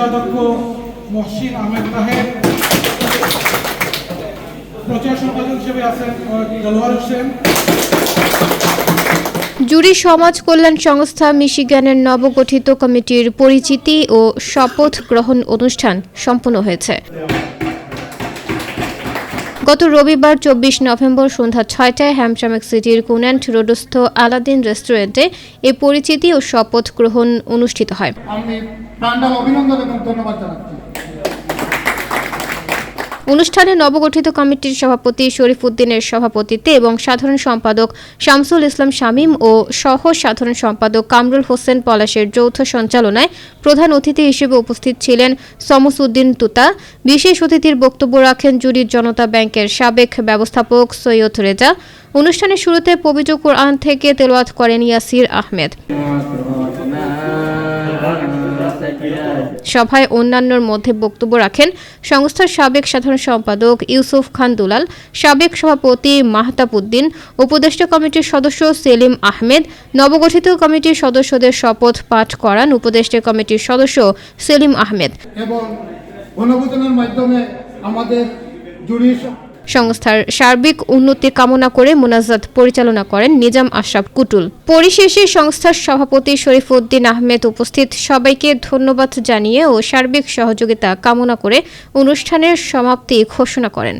কোষাধ্যক্ষ মহসিন আহমেদ তাহের, প্রচার সম্পাদক হিসেবে আছেন দেলোয়ার হোসেন। জুরি সমাজ কল্যাণ সংস্থা মিশিগানের নবগঠিত কমিটির পরিচিতি ও শপথ গ্রহণ অনুষ্ঠান সম্পন্ন হয়েছে। গত রবিবার 24 নভেম্বর সন্ধ্যা 6টায় হ্যামশামেক সিটির কুন্যান্ট রোডস্থ আলাদিন রেস্টুরেন্টে এই পরিচিতি ও শপথ গ্রহণ অনুষ্ঠিত হয়। আমি প্রাণঢাল অভিনন্দন এবং ধন্যবাদ জানাচ্ছি। অনুষ্ঠানে নবগঠিত কমিটির সভাপতি শরীফ উদ্দিনের সভাপতিত্বে এবং সাধারণ সম্পাদক শামসুল ইসলাম শামীম ও সহ সাধারণ সম্পাদক কামরুল হোসেন পলাশের যৌথ সঞ্চালনায় প্রধান অতিথি হিসেবে উপস্থিত ছিলেন সমসুদ্দিন তুতা। বিশেষ অতিথির বক্তব্য রাখেন জুরির জনতা ব্যাংকের সাবেক ব্যবস্থাপক সৈয়দ রেজা। অনুষ্ঠানের শুরুতে পবিত্র কোরআন থেকে তেলাওয়াত করেন ইয়াসির আহমেদ। সভায় অন্যান্যর মধ্যে বক্তব্য রাখেন সংস্থার সাবেক সাধারণ সম্পাদক ইউসুফ খান দুলাল, সাবেক সভাপতি মাহতাব উদ্দিন, উপদেষ্টা কমিটির সদস্য সেলিম আহমেদ। নবগঠিত কমিটির সদস্যদের শপথ পাঠ করান উপদেষ্টা কমিটির সদস্য সেলিম আহমেদ এবং গণভোজনের মাধ্যমে আমাদের জুরি সংস্থার সার্বিক উন্নতি কামনা করে মোনাজাত পরিচালনা করেন নিজাম আশরাফ কুটুল। পরিশেষে সংস্থার সভাপতি শরীফ উদ্দিন আহমেদ উপস্থিত সবাইকে ধন্যবাদ জানিয়ে ও সার্বিক সহযোগিতা কামনা করে অনুষ্ঠানের সমাপ্তি ঘোষণা করেন।